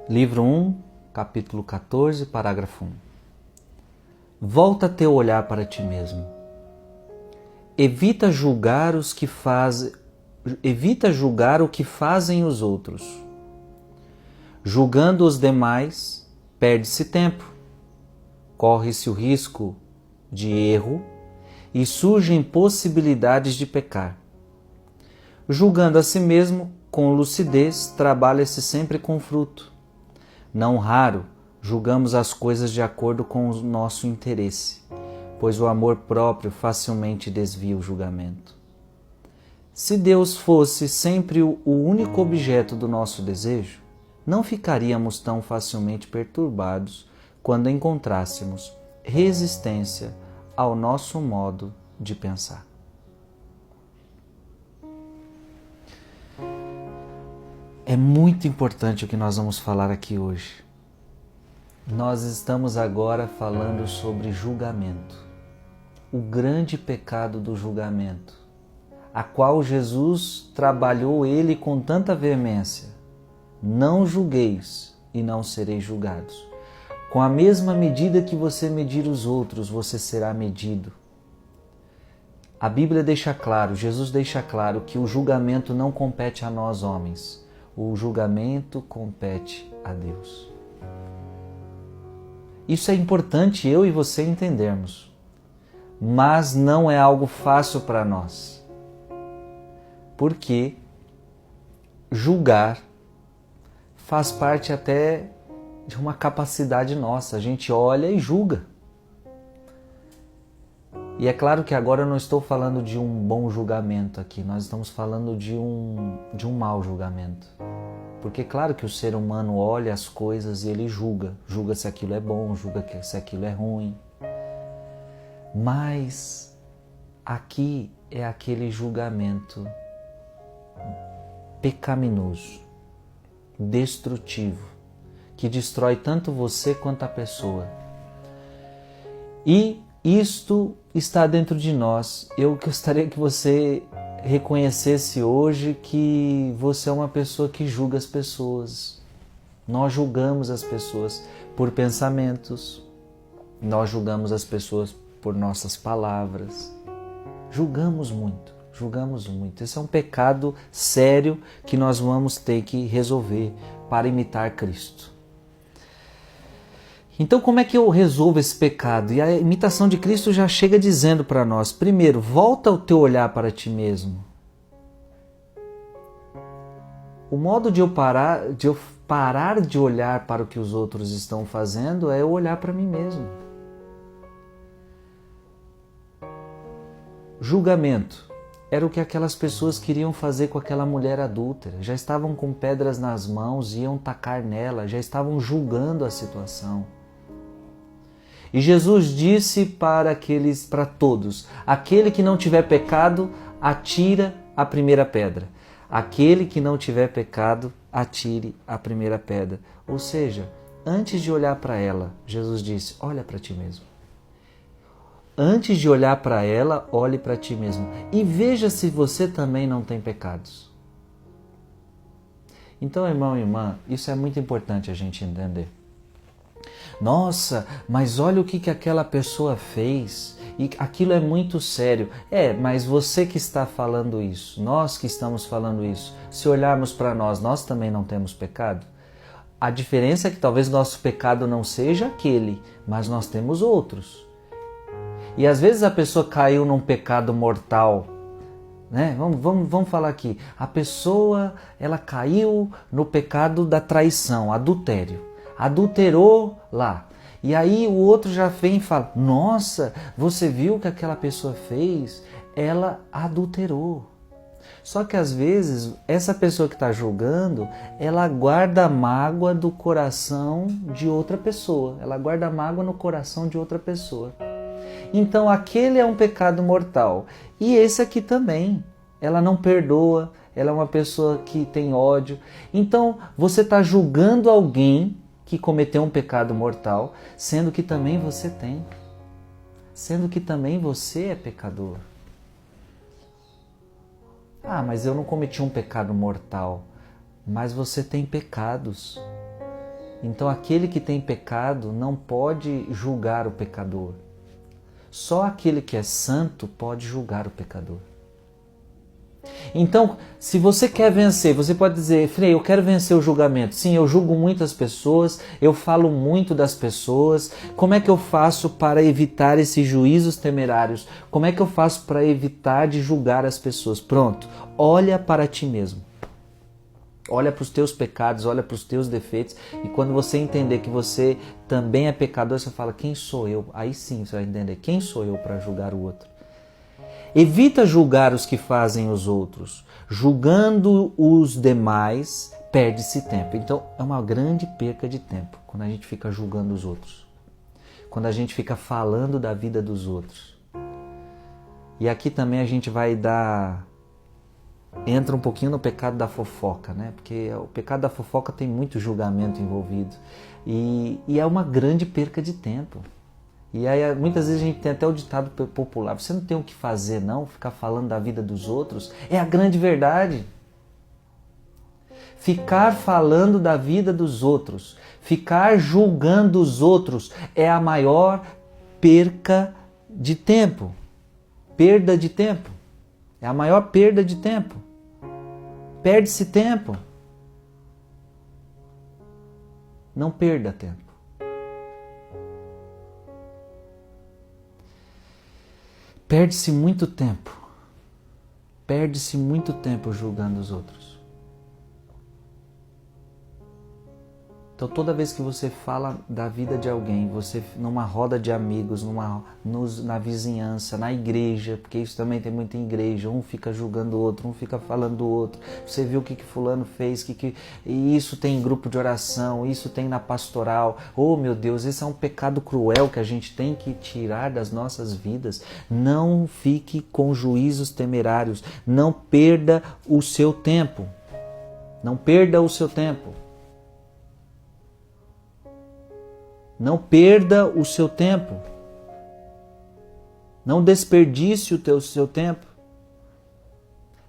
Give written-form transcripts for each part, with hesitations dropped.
Livro 1, capítulo 14, parágrafo 1. Volta teu olhar para ti mesmo. Evita julgar o que fazem os outros. Julgando os demais, perde-se tempo. Corre-se o risco de erro e surgem possibilidades de pecar. Julgando a si mesmo, com lucidez, trabalha-se sempre com fruto. Não raro, julgamos as coisas de acordo com o nosso interesse, pois o amor próprio facilmente desvia o julgamento. Se Deus fosse sempre o único objeto do nosso desejo, não ficaríamos tão facilmente perturbados quando encontrássemos resistência ao nosso modo de pensar. É muito importante o que nós vamos falar aqui hoje. Nós estamos agora falando sobre julgamento, o grande pecado do julgamento, a qual Jesus trabalhou ele com tanta veemência. Não julgueis e não sereis julgados. Com a mesma medida que você medir os outros, você será medido. A Bíblia deixa claro, Jesus deixa claro que o julgamento não compete a nós homens. O julgamento compete a Deus. Isso é importante eu e você entendermos, mas não é algo fácil para nós, porque julgar faz parte até de uma capacidade nossa. A gente olha e julga. E é claro que agora eu não estou falando de um bom julgamento aqui, nós estamos falando de um mau julgamento. Porque claro que o ser humano olha as coisas e ele julga se aquilo é bom, julga se aquilo é ruim. Mas aqui é aquele julgamento pecaminoso, destrutivo, que destrói tanto você quanto a pessoa. E isto está dentro de nós. Eu gostaria que você reconhecesse hoje que você é uma pessoa que julga as pessoas. Nós julgamos as pessoas por pensamentos, nós julgamos as pessoas por nossas palavras. Julgamos muito, julgamos muito. Esse é um pecado sério que nós vamos ter que resolver para imitar Cristo. Então, como é que eu resolvo esse pecado? E a imitação de Cristo já chega dizendo para nós: primeiro, volta o teu olhar para ti mesmo. O modo de eu parar de olhar para o que os outros estão fazendo é eu olhar para mim mesmo. Julgamento era o que aquelas pessoas queriam fazer com aquela mulher adúltera. Já estavam com pedras nas mãos, iam tacar nela, já estavam julgando a situação. E Jesus disse para todos: aquele que não tiver pecado, atira a primeira pedra. Aquele que não tiver pecado, atire a primeira pedra. Ou seja, antes de olhar para ela, Jesus disse: olha para ti mesmo. Antes de olhar para ela, olhe para ti mesmo. E veja se você também não tem pecados. Então, irmão e irmã, isso é muito importante a gente entender. Nossa, mas olha o que aquela pessoa fez, e aquilo é muito sério. Mas você que está falando isso, nós que estamos falando isso, se olharmos para nós também não temos pecado? A diferença é que talvez nosso pecado não seja aquele, mas nós temos outros. E às vezes a pessoa caiu num pecado mortal, né? Vamos falar aqui. A pessoa, ela caiu no pecado da traição, adultério. Adulterou lá. E aí o outro já vem e fala: nossa, você viu o que aquela pessoa fez? Ela adulterou. Só que às vezes essa pessoa que está julgando, ela guarda a mágoa do coração de outra pessoa. Ela guarda a mágoa no coração de outra pessoa. Então aquele é um pecado mortal. E esse aqui também. Ela não perdoa, ela é uma pessoa que tem ódio. Então você está julgando alguém que cometeu um pecado mortal, sendo que também você tem. Sendo que também você é pecador. Mas eu não cometi um pecado mortal. Mas você tem pecados. Então aquele que tem pecado não pode julgar o pecador. Só aquele que é santo pode julgar o pecador. Então, se você quer vencer, você pode dizer: Frei, eu quero vencer o julgamento. Sim, eu julgo muitas pessoas, eu falo muito das pessoas. Como é que eu faço para evitar esses juízos temerários? Como é que eu faço para evitar de julgar as pessoas? Pronto, olha para ti mesmo. Olha para os teus pecados, olha para os teus defeitos, e quando você entender que você também é pecador, você fala: quem sou eu? Aí sim você vai entender: quem sou eu para julgar o outro? Evita julgar os que fazem os outros. Julgando os demais, perde-se tempo. Então é uma grande perca de tempo quando a gente fica julgando os outros. Quando a gente fica falando da vida dos outros. E aqui também a gente vai entra um pouquinho no pecado da fofoca, né? Porque o pecado da fofoca tem muito julgamento envolvido. E é uma grande perca de tempo. E aí muitas vezes a gente tem até o ditado popular: você não tem o que fazer não, ficar falando da vida dos outros. É a grande verdade. Ficar falando da vida dos outros, ficar julgando os outros é a maior perca de tempo. Perda de tempo. É a maior perda de tempo. Perde-se tempo. Não perda tempo. Perde-se muito tempo. Perde-se muito tempo julgando os outros. Então toda vez que você fala da vida de alguém, você numa roda de amigos, na vizinhança, na igreja, porque isso também tem muito em igreja, um fica julgando o outro, um fica falando do outro, você viu o que fulano fez, e isso tem em grupo de oração, isso tem na pastoral. Oh meu Deus, esse é um pecado cruel que a gente tem que tirar das nossas vidas. Não fique com juízos temerários, não perda o seu tempo. Não perda o seu tempo. Não perda o seu tempo. Não desperdice o seu tempo.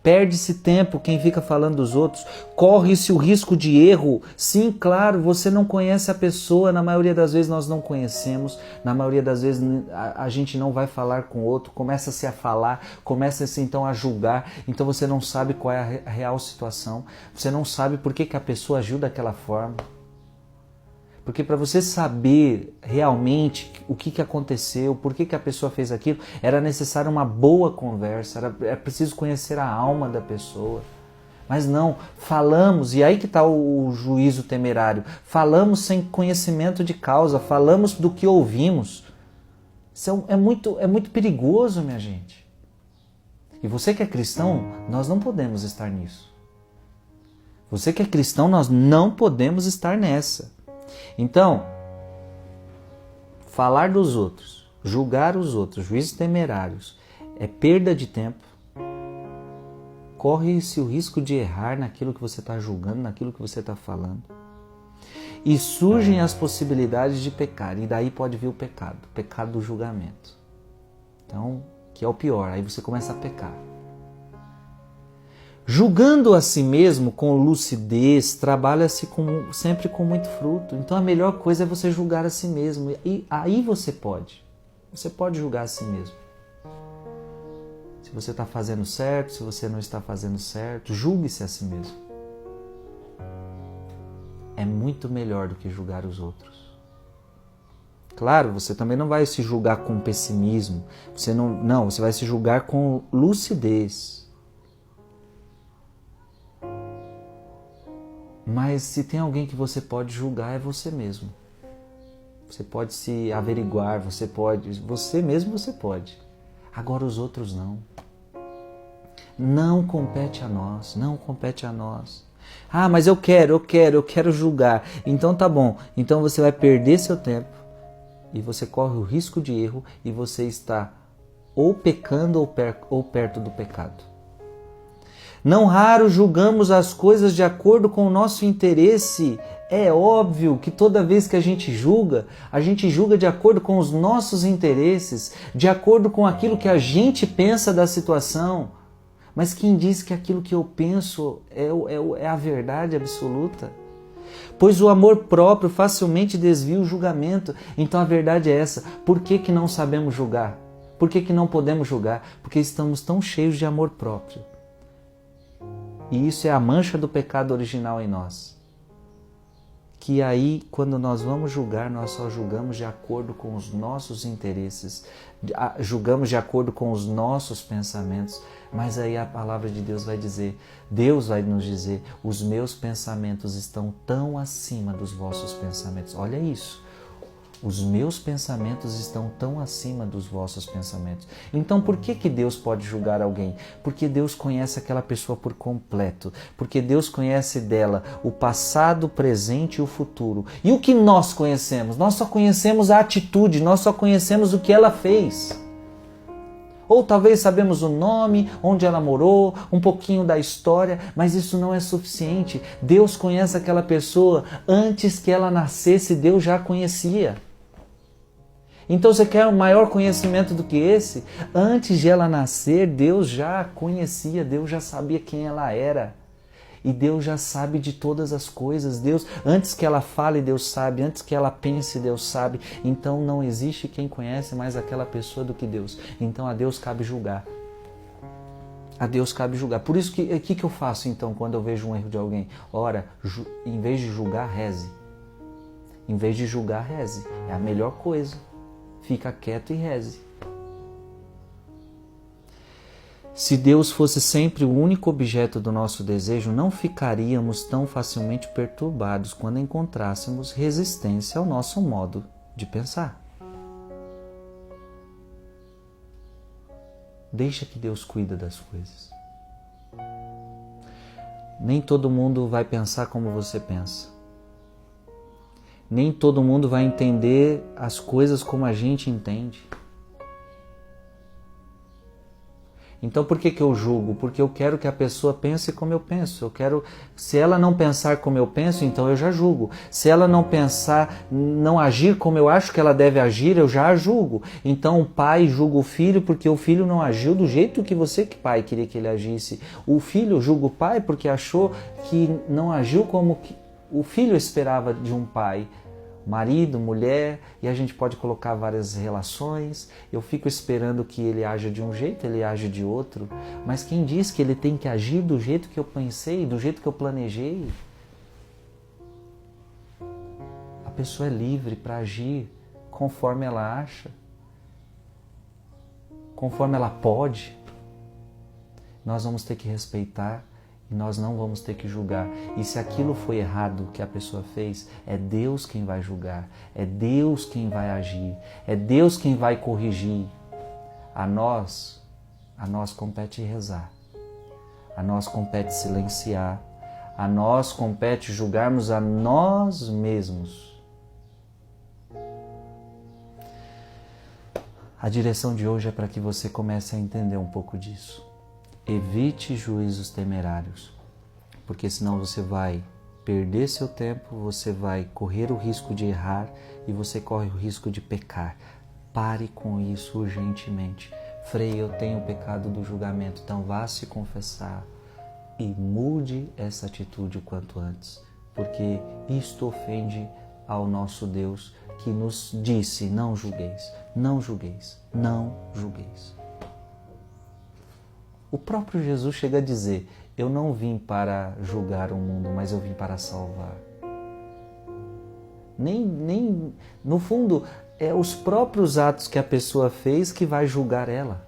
Perde-se tempo quem fica falando dos outros. Corre-se o risco de erro. Sim, claro, você não conhece a pessoa. Na maioria das vezes nós não conhecemos. Na maioria das vezes a gente não vai falar com o outro. Começa-se a falar, começa-se então a julgar. Então você não sabe qual é a real situação. Você não sabe por que a pessoa agiu daquela forma. Porque para você saber realmente o que aconteceu, por que a pessoa fez aquilo, era necessário uma boa conversa, era preciso conhecer a alma da pessoa. Mas não, falamos, e aí que está o juízo temerário, falamos sem conhecimento de causa, falamos do que ouvimos. Isso é muito perigoso, minha gente. E você que é cristão, nós não podemos estar nisso. Você que é cristão, nós não podemos estar nessa. Então, falar dos outros, julgar os outros, juízos temerários, é perda de tempo. Corre-se o risco de errar naquilo que você está julgando, naquilo que você está falando. E surgem as possibilidades de pecar, e daí pode vir o pecado do julgamento. Então, que é o pior, aí você começa a pecar. Julgando a si mesmo com lucidez, trabalha-se sempre com muito fruto. Então a melhor coisa é você julgar a si mesmo. E aí você pode julgar a si mesmo. Se você está fazendo certo, se você não está fazendo certo, julgue-se a si mesmo. É muito melhor do que julgar os outros. Claro, você também não vai se julgar com pessimismo. Você vai se julgar com lucidez. Mas se tem alguém que você pode julgar, é você mesmo. Você pode se averiguar, você mesmo você pode. Agora os outros não. Não compete a nós, não compete a nós. Ah, mas eu quero julgar. Então tá bom, então você vai perder seu tempo e você corre o risco de erro e você está ou pecando ou perto do pecado. Não raro julgamos as coisas de acordo com o nosso interesse. É óbvio que toda vez que a gente julga de acordo com os nossos interesses, de acordo com aquilo que a gente pensa da situação. Mas quem diz que aquilo que eu penso é a verdade absoluta? pois o amor próprio facilmente desvia o julgamento. Então a verdade é essa. Por que não sabemos julgar? Por que não podemos julgar? Porque estamos tão cheios de amor próprio. E isso é a mancha do pecado original em nós. Que aí, quando nós vamos julgar, nós só julgamos de acordo com os nossos interesses, julgamos de acordo com os nossos pensamentos, mas aí a palavra de Deus vai dizer, Deus vai nos dizer, os meus pensamentos estão tão acima dos vossos pensamentos. Olha isso. Os meus pensamentos estão tão acima dos vossos pensamentos. Então por que Deus pode julgar alguém? Porque Deus conhece aquela pessoa por completo. Porque Deus conhece dela o passado, o presente e o futuro. E o que nós conhecemos? Nós só conhecemos a atitude, nós só conhecemos o que ela fez. Ou talvez sabemos o nome, onde ela morou, um pouquinho da história, mas isso não é suficiente. Deus conhece aquela pessoa antes que ela nascesse, Deus já a conhecia. Então você quer um maior conhecimento do que esse? Antes de ela nascer, Deus já a conhecia, Deus já sabia quem ela era. E Deus já sabe de todas as coisas. Deus, antes que ela fale, Deus sabe. Antes que ela pense, Deus sabe. Então não existe quem conhece mais aquela pessoa do que Deus. Então a Deus cabe julgar. A Deus cabe julgar. Por isso que eu faço então quando eu vejo um erro de alguém? Ora, em vez de julgar, reze. Em vez de julgar, reze. É a melhor coisa. Fica quieto e reze. Se Deus fosse sempre o único objeto do nosso desejo, não ficaríamos tão facilmente perturbados quando encontrássemos resistência ao nosso modo de pensar. Deixa que Deus cuida das coisas. Nem todo mundo vai pensar como você pensa. Nem todo mundo vai entender as coisas como a gente entende. Então por que eu julgo? Porque eu quero que a pessoa pense como eu penso. Se ela não pensar como eu penso, então eu já julgo. Se ela não pensar, não agir como eu acho que ela deve agir, eu já a julgo. Então o pai julga o filho porque o filho não agiu do jeito que você, que pai, queria que ele agisse. O filho julga o pai porque achou que não agiu como que o filho esperava de um pai. Marido, mulher, e a gente pode colocar várias relações. Eu fico esperando que ele haja de um jeito, ele age de outro. Mas quem diz que ele tem que agir do jeito que eu pensei, do jeito que eu planejei? A pessoa é livre para agir conforme ela acha, conforme ela pode. Nós vamos ter que respeitar. E nós não vamos ter que julgar. E se aquilo foi errado que a pessoa fez, é Deus quem vai julgar. É Deus quem vai agir. É Deus quem vai corrigir. A nós compete rezar. A nós compete silenciar. A nós compete julgarmos a nós mesmos. A direção de hoje é para que você comece a entender um pouco disso. Evite juízos temerários, porque senão você vai perder seu tempo, você vai correr o risco de errar e você corre o risco de pecar. Pare com isso urgentemente. Frei, eu tenho o pecado do julgamento, então vá se confessar e mude essa atitude o quanto antes, porque isto ofende ao nosso Deus que nos disse, não julgueis, não julgueis, não julgueis. O próprio Jesus chega a dizer, eu não vim para julgar o mundo, mas eu vim para salvar. No fundo, é os próprios atos que a pessoa fez que vai julgar ela.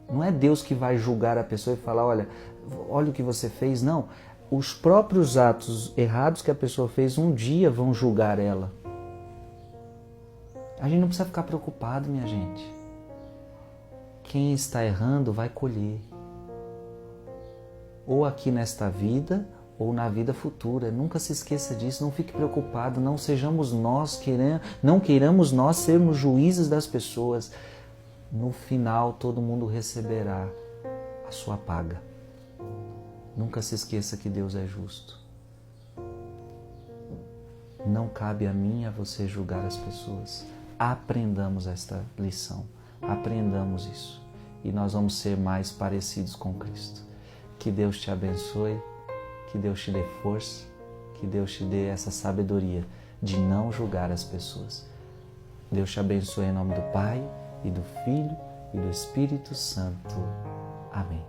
Não é Deus que vai julgar a pessoa e falar, olha o que você fez. Não, os próprios atos errados que a pessoa fez um dia vão julgar ela. A gente não precisa ficar preocupado, minha gente. Quem está errando vai colher. Ou aqui nesta vida, ou na vida futura. Nunca se esqueça disso, não fique preocupado, não sejamos nós, não queiramos nós sermos juízes das pessoas. No final, todo mundo receberá a sua paga. Nunca se esqueça que Deus é justo. Não cabe a mim e a você julgar as pessoas. Aprendamos esta lição. Aprendamos isso e nós vamos ser mais parecidos com Cristo. Que Deus te abençoe, que Deus te dê força, Que Deus te dê essa sabedoria de não julgar as pessoas. Deus te abençoe em nome do Pai, e do Filho, e do Espírito Santo. Amém.